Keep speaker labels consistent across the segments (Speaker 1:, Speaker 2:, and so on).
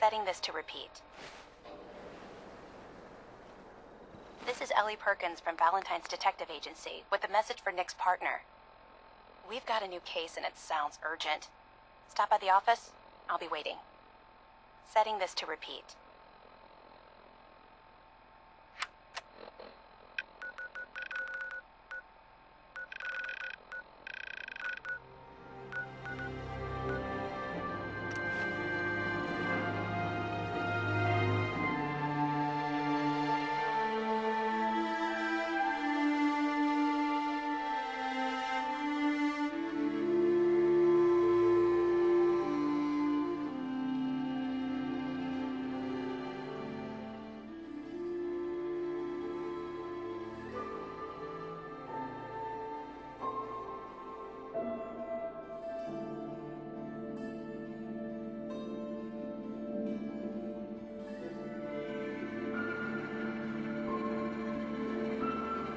Speaker 1: Setting this to repeat. This is Ellie Perkins from Valentine's Detective Agency with a message for Nick's partner. We've got a new case and it sounds urgent. Stop by the office. I'll be waiting. Setting this to repeat.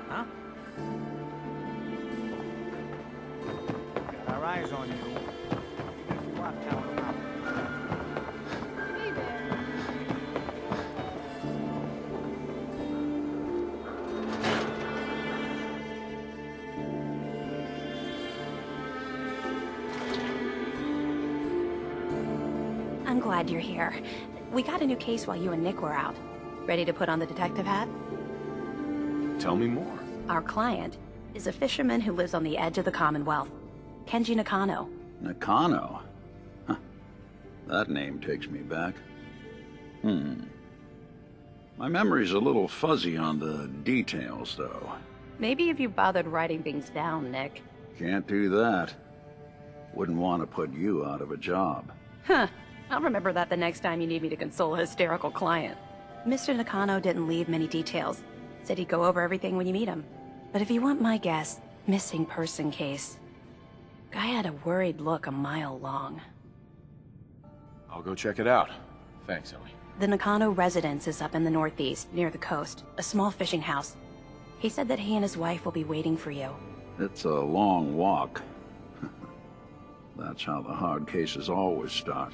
Speaker 2: Huh? Got our eyes on you. Even if you are counting them out.
Speaker 3: Hey there.
Speaker 1: I'm glad you're here. We got a new case while you and Nick were out. Ready to put on the detective hat?
Speaker 4: Tell me more.
Speaker 1: Our client is a fisherman who lives on the edge of the Commonwealth. Kenji Nakano.
Speaker 5: Nakano? Huh. That name takes me back. My memory's a little fuzzy on the details, though.
Speaker 1: Maybe if you bothered writing things down, Nick.
Speaker 5: Can't do that. Wouldn't want to put you out of a job.
Speaker 1: Huh. I'll remember that the next time you need me to console a hysterical client. Mr. Nakano didn't leave many details. Said he'd go over everything when you meet him. But if you want my guess, missing person case. Guy had a worried look a mile long.
Speaker 4: I'll go check it out. Thanks, Ellie.
Speaker 1: The Nakano residence is up in the northeast, near the coast. A small fishing house. He said that he and his wife will be waiting for you.
Speaker 5: It's a long walk. That's how the hard cases always start.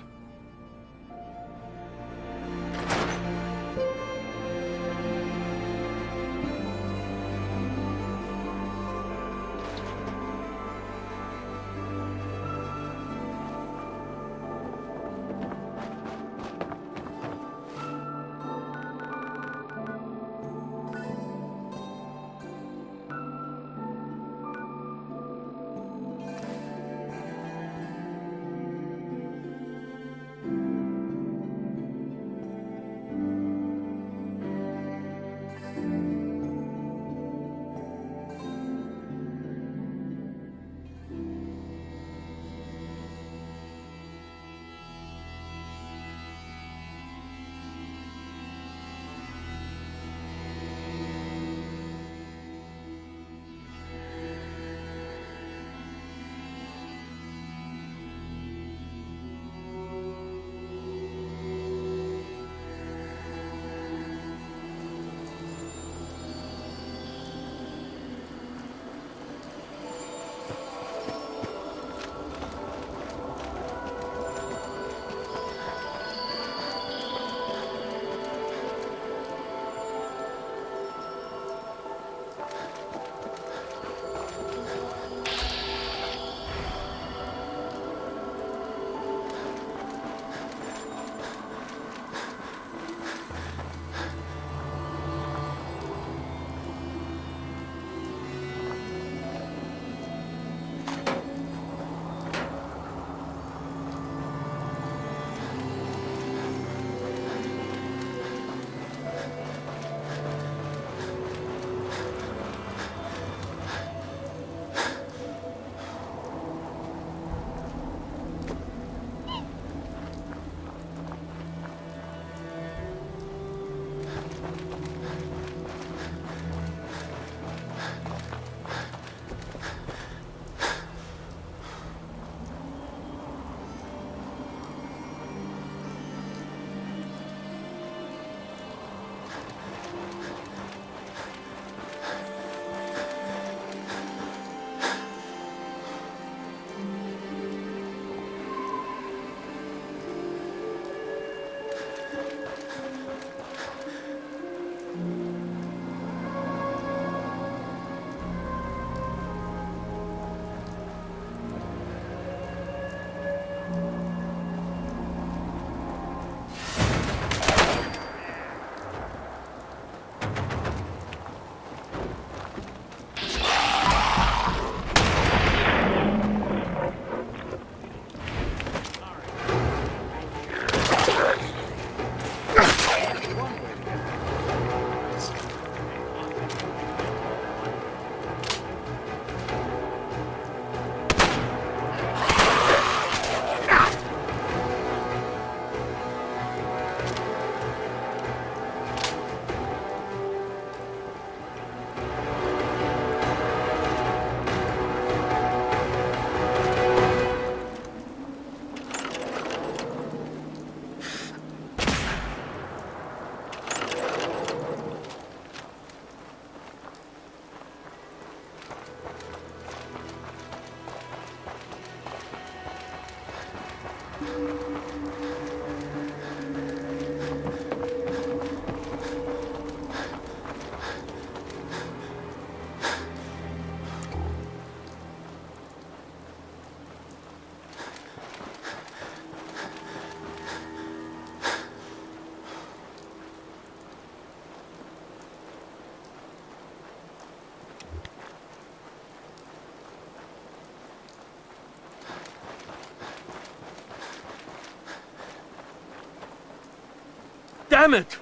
Speaker 6: Damn it!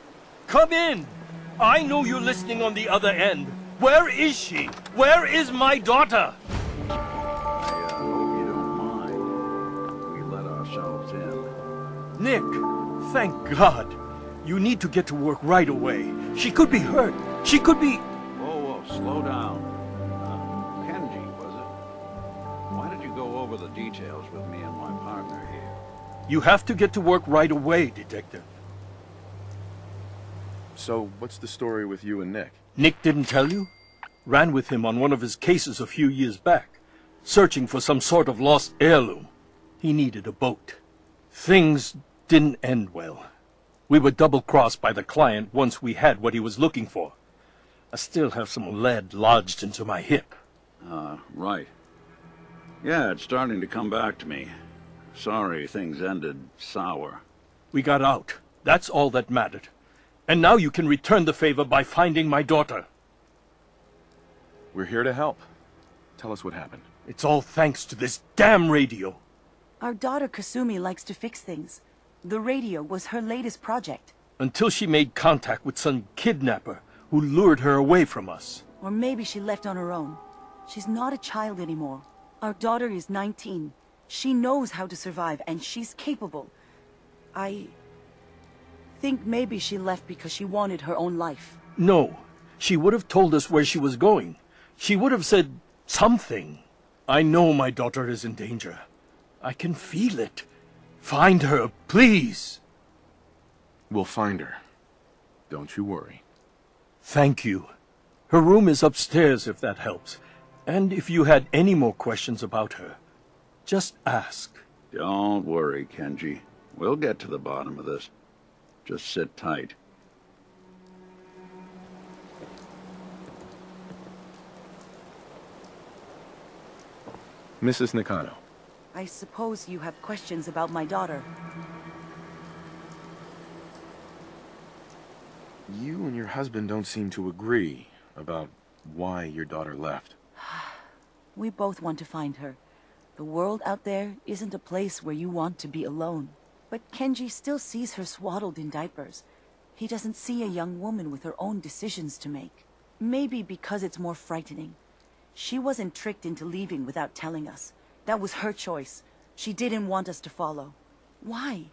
Speaker 6: Come in! I know you're listening on the other end. Where is she? Where is my daughter?
Speaker 5: I hope you don't mind. We let ourselves in.
Speaker 6: Nick, thank God. You need to get to work right away. She could be hurt. She could be...
Speaker 5: Whoa, slow down. Kenji, was it? Why did you go over the details with me and my partner here?
Speaker 6: You have to get to work right away, Detective.
Speaker 4: So, what's the story with you and Nick?
Speaker 6: Nick didn't tell you? Ran with him on one of his cases a few years back, searching for some sort of lost heirloom. He needed a boat. Things didn't end well. We were double-crossed by the client once we had what he was looking for. I still have some lead lodged into my hip.
Speaker 5: Right. Yeah, it's starting to come back to me. Sorry things ended sour.
Speaker 6: We got out. That's all that mattered. And now you can return the favor by finding my daughter.
Speaker 4: We're here to help. Tell us what happened.
Speaker 6: It's all thanks to this damn radio.
Speaker 7: Our daughter Kasumi likes to fix things. The radio was her latest project.
Speaker 6: Until she made contact with some kidnapper who lured her away from us.
Speaker 7: Or maybe she left on her own. She's not a child anymore. Our daughter is 19. She knows how to survive, and she's capable. I think maybe she left because she wanted her own life.
Speaker 6: No, she would have told us where she was going. She would have said something. I know my daughter is in danger. I can feel it. Find her, please.
Speaker 4: We'll find her. Don't you worry.
Speaker 6: Thank you. Her room is upstairs if that helps. And if you had any more questions about her, just ask.
Speaker 5: Don't worry, Kenji. We'll get to the bottom of this. Just sit tight.
Speaker 4: Mrs. Nakano.
Speaker 7: I suppose you have questions about my daughter.
Speaker 4: You and your husband don't seem to agree about why your daughter left.
Speaker 7: We both want to find her. The world out there isn't a place where you want to be alone. But Kenji still sees her swaddled in diapers. He doesn't see a young woman with her own decisions to make. Maybe because it's more frightening. She wasn't tricked into leaving without telling us. That was her choice. She didn't want us to follow. Why?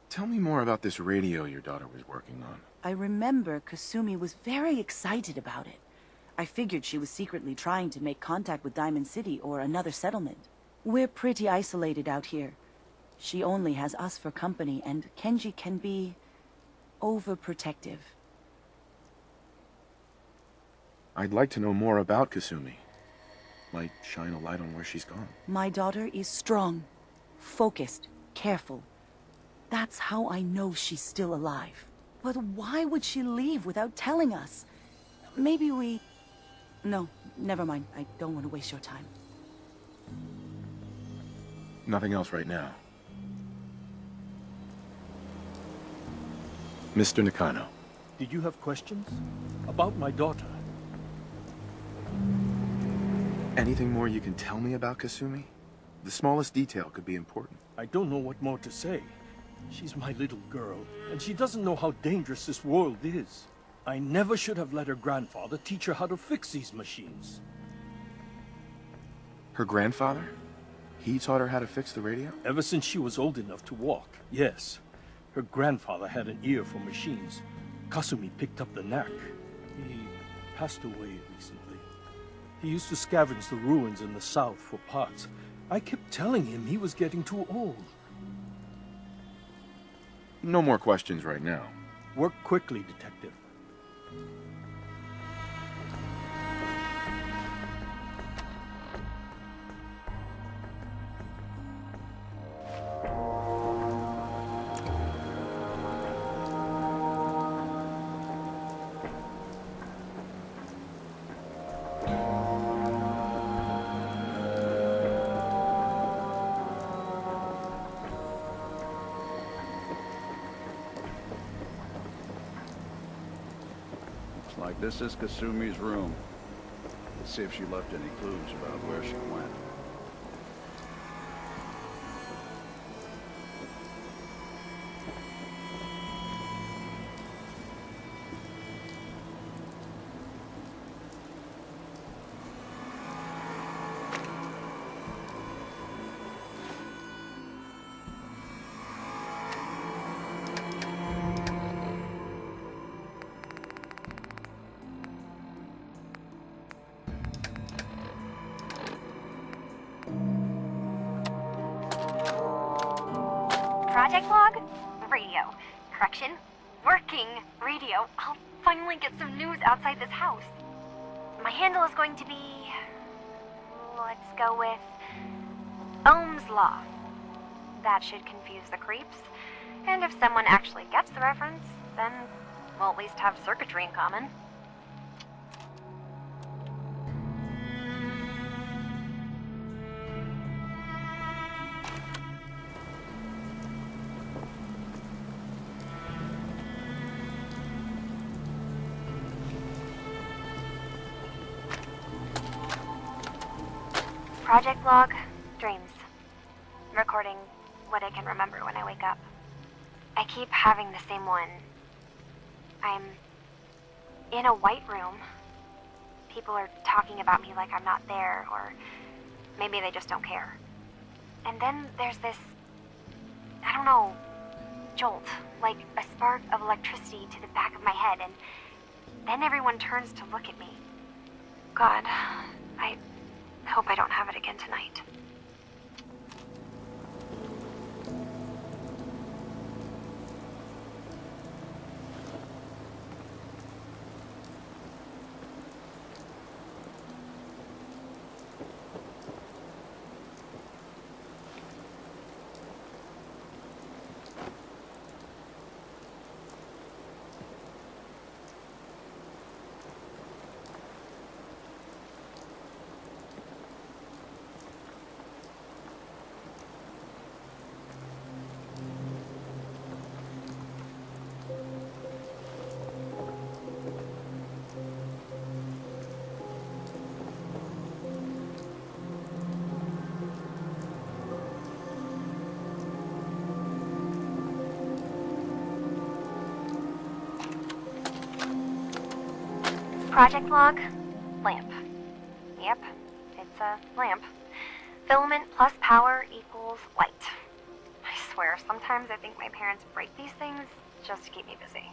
Speaker 4: Tell me more about this radio your daughter was working on.
Speaker 7: I remember Kasumi was very excited about it. I figured she was secretly trying to make contact with Diamond City or another settlement. We're pretty isolated out here. She only has us for company, and Kenji can be overprotective.
Speaker 4: I'd like to know more about Kasumi. Might shine a light on where she's gone.
Speaker 7: My daughter is strong, focused, careful. That's how I know she's still alive. But why would she leave without telling us? Maybe we... No, never mind. I don't want to waste your time.
Speaker 4: Nothing else right now. Mr. Nakano.
Speaker 6: Did you have questions? About my daughter?
Speaker 4: Anything more you can tell me about Kasumi? The smallest detail could be important.
Speaker 6: I don't know what more to say. She's my little girl, and she doesn't know how dangerous this world is. I never should have let her grandfather teach her how to fix these machines.
Speaker 4: Her grandfather? He taught her how to fix the radio?
Speaker 6: Ever since she was old enough to walk, yes. Her grandfather had an ear for machines. Kasumi picked up the knack. He passed away recently. He used to scavenge the ruins in the south for parts. I kept telling him he was getting too old.
Speaker 4: No more questions right now.
Speaker 6: Work quickly, Detective.
Speaker 5: Like this is Kasumi's room. Let's see if she left any clues about where she went.
Speaker 8: working radio, I'll finally get some news outside this house. My handle is going to be... let's go with... Ohm's Law. That should confuse the creeps. And if someone actually gets the reference, then we'll at least have circuitry in common. Project log, dreams. Recording what I can remember when I wake up. I keep having the same one. I'm in a white room. People are talking about me like I'm not there, or maybe they just don't care. And then there's this, I don't know, jolt, like a spark of electricity to the back of my head, and then everyone turns to look at me. God, I hope I don't have it again tonight. Project log, lamp. Yep, it's a lamp. Filament plus power equals light. I swear, sometimes I think my parents break these things just to keep me busy.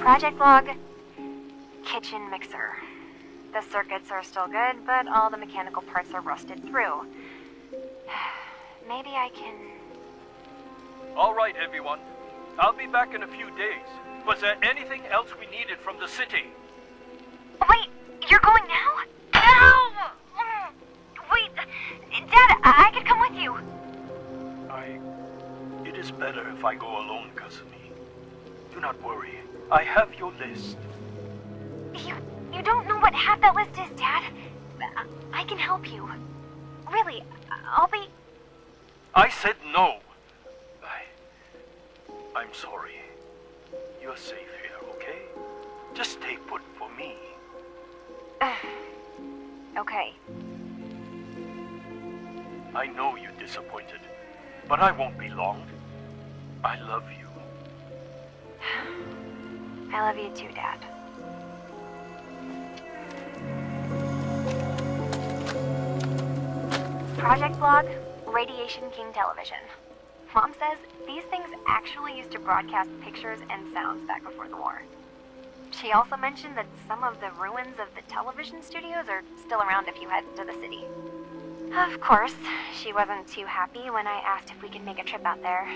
Speaker 8: Project log, kitchen mixer. The circuits are still good, but all the mechanical parts are rusted through. Maybe I can...
Speaker 6: All right, everyone. I'll be back in a few days. Was there anything else we needed from the city?
Speaker 8: Wait, you're going now? No! Wait, Dad, I could come with you.
Speaker 6: It is better if I go alone, Kasumi. Do not worry. I have your list.
Speaker 8: You don't know what half that list is, Dad. I can help you. Really, I'll be...
Speaker 6: I said no. I'm sorry. You're safe here, okay? Just stay put for me.
Speaker 8: Okay.
Speaker 6: I know you're disappointed, but I won't be long. I love you.
Speaker 8: I love you too, Dad. Project log, Radiation King Television. Mom says these things actually used to broadcast pictures and sounds back before the war. She also mentioned that some of the ruins of the television studios are still around if you head to the city. Of course, she wasn't too happy when I asked if we could make a trip out there.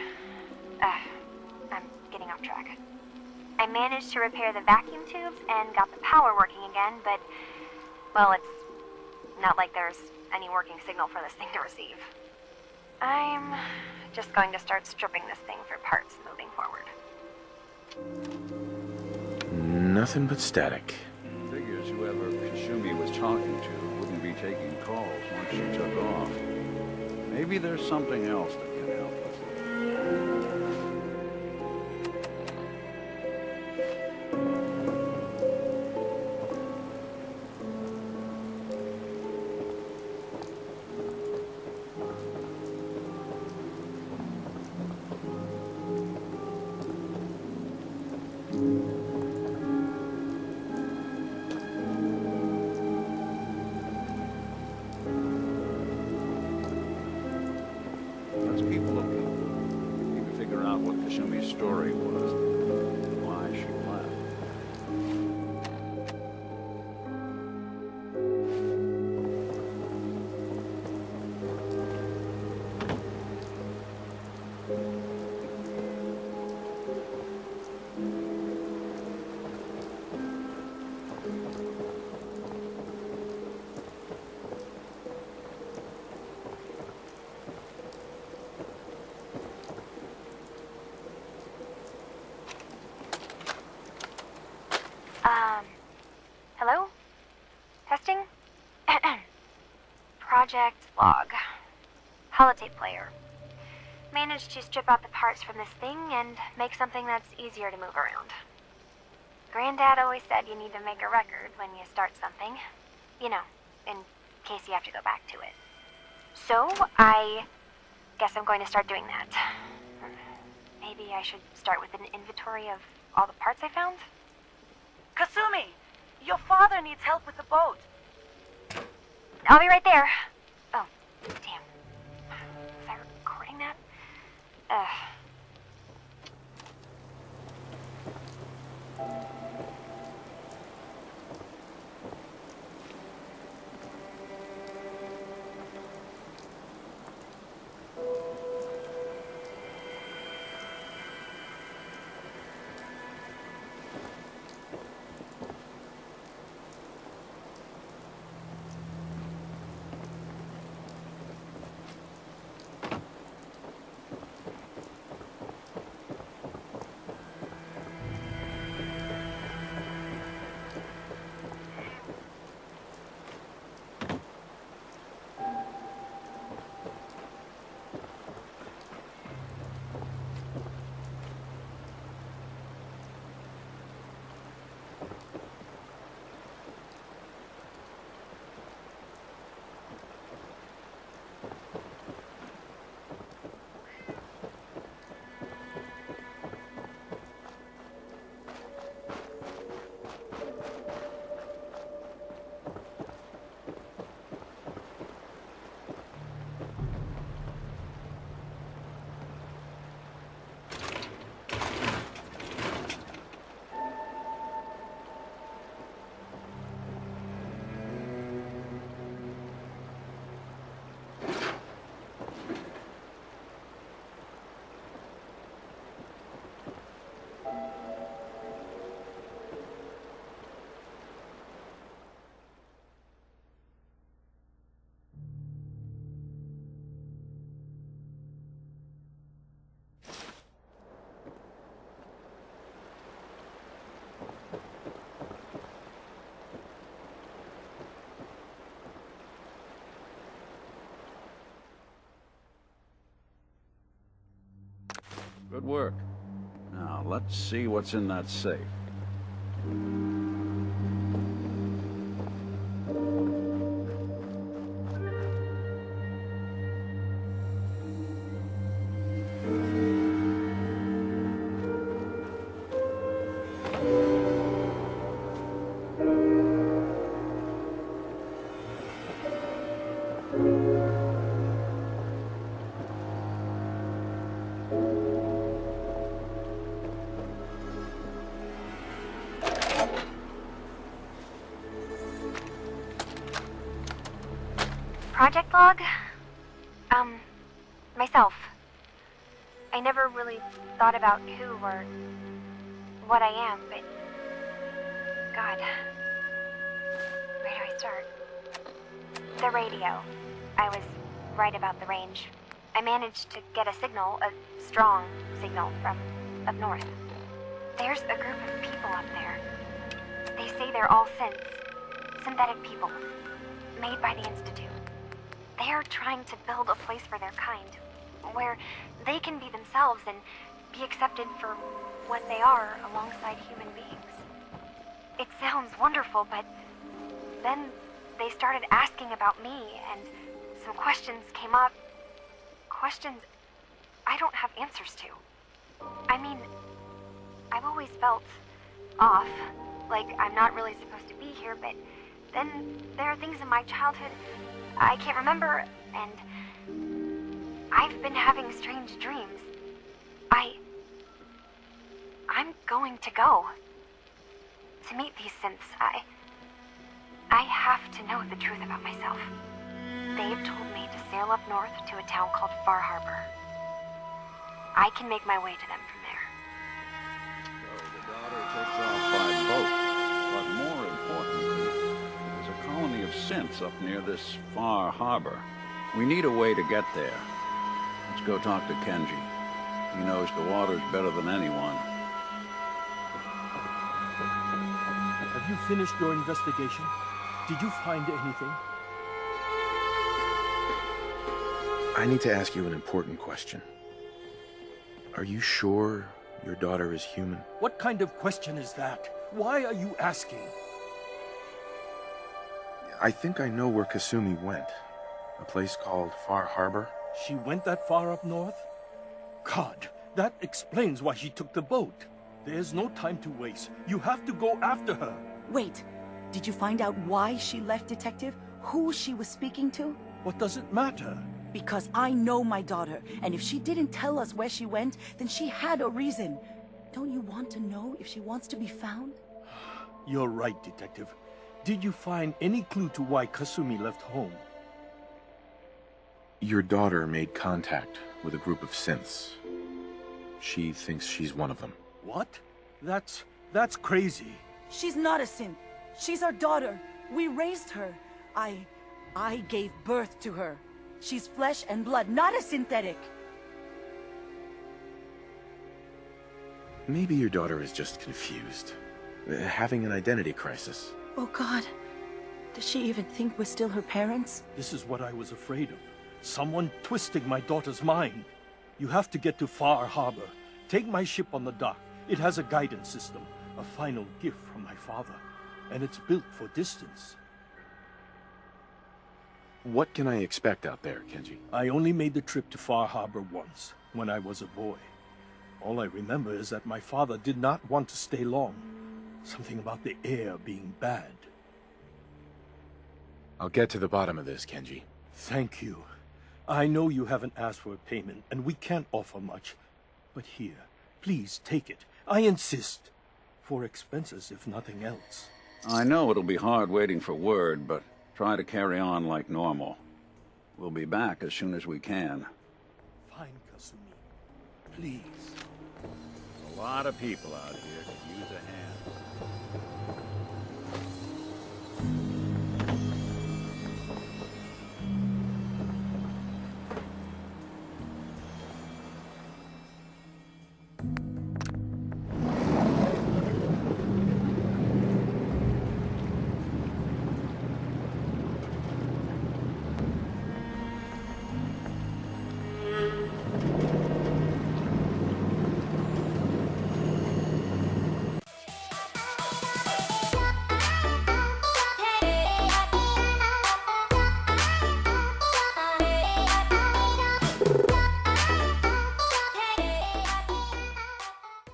Speaker 8: I'm getting off track. I managed to repair the vacuum tubes and got the power working again, but, well, it's not like there's any working signal for this thing to receive. I'm just going to start stripping this thing for parts moving forward.
Speaker 4: Nothing but static.
Speaker 5: Figures whoever Kasumi was talking to wouldn't be taking calls once she took off. Maybe there's something else that can help us. as people look into it, maybe figure out what Kasumi's story was, why she left.
Speaker 8: Hello? Testing? Project Log. Holotape player. Managed to strip out the parts from this thing and make something that's easier to move around. Granddad always said you need to make a record when you start something. You know, in case you have to go back to it. So, I guess I'm going to start doing that. Maybe I should start with an inventory of all the parts I found?
Speaker 7: Kasumi! Your father needs help with the boat.
Speaker 8: I'll be right there. Oh, damn. Was I recording that?
Speaker 5: Good work. Now, let's see what's in that safe.
Speaker 8: Project Log? Myself. I never really thought about who or what I am, but... God. Where do I start? The radio. I was right about the range. I managed to get a signal, a strong signal, from up north. There's a group of people up there. They say they're all synthetic people, made by the Institute. They are trying to build a place for their kind, where they can be themselves and be accepted for what they are alongside human beings. It sounds wonderful, but then they started asking about me, and some questions came up. Questions I don't have answers to. I mean, I've always felt off, like I'm not really supposed to be here, but then there are things in my childhood I can't remember, and I I've been having strange dreams. I'm going to go. To meet these synths, I have to know the truth about myself. They've told me to sail up north to a town called Far Harbor. I can make my way to them from there.
Speaker 5: So the daughter takes off by boat. But more importantly, there's a colony of synths up near this Far Harbor. We need a way to get there. Let's go talk to Kenji. He knows the waters better than anyone.
Speaker 6: Have you finished your investigation? Did you find anything?
Speaker 4: I need to ask you an important question. Are you sure your daughter is human?
Speaker 6: What kind of question is that? Why are you asking?
Speaker 4: I think I know where Kasumi went. A place called Far Harbor.
Speaker 6: She went that far up north? God, that explains why she took the boat. There's no time to waste. You have to go after her.
Speaker 7: Wait, did you find out why she left, Detective? Who she was speaking to?
Speaker 6: What does it matter?
Speaker 7: Because I know my daughter, and if she didn't tell us where she went, then she had a reason. Don't you want to know if she wants to be found?
Speaker 6: You're right, Detective. Did you find any clue to why Kasumi left home?
Speaker 4: Your daughter made contact with a group of synths. She thinks she's one of them.
Speaker 6: What? That's crazy.
Speaker 7: She's not a synth. She's our daughter. We raised her. I gave birth to her. She's flesh and blood, not a synthetic.
Speaker 4: Maybe your daughter is just confused. Having an identity crisis.
Speaker 7: Oh God. Does she even think we're still her parents?
Speaker 6: This is what I was afraid of. Someone twisting my daughter's mind. You have to get to Far Harbor. Take my ship on the dock. It has a guidance system, a final gift from my father. And it's built for distance.
Speaker 4: What can I expect out there, Kenji?
Speaker 6: I only made the trip to Far Harbor once, when I was a boy. All I remember is that my father did not want to stay long. Something about the air being bad.
Speaker 4: I'll get to the bottom of this, Kenji.
Speaker 6: Thank you. I know you haven't asked for a payment, and we can't offer much. But here, please take it. I insist. For expenses, if nothing else.
Speaker 5: I know it'll be hard waiting for word, but try to carry on like normal. We'll be back as soon as we can.
Speaker 6: Fine, Kasumi. Please.
Speaker 2: A lot of people out here could use a hand.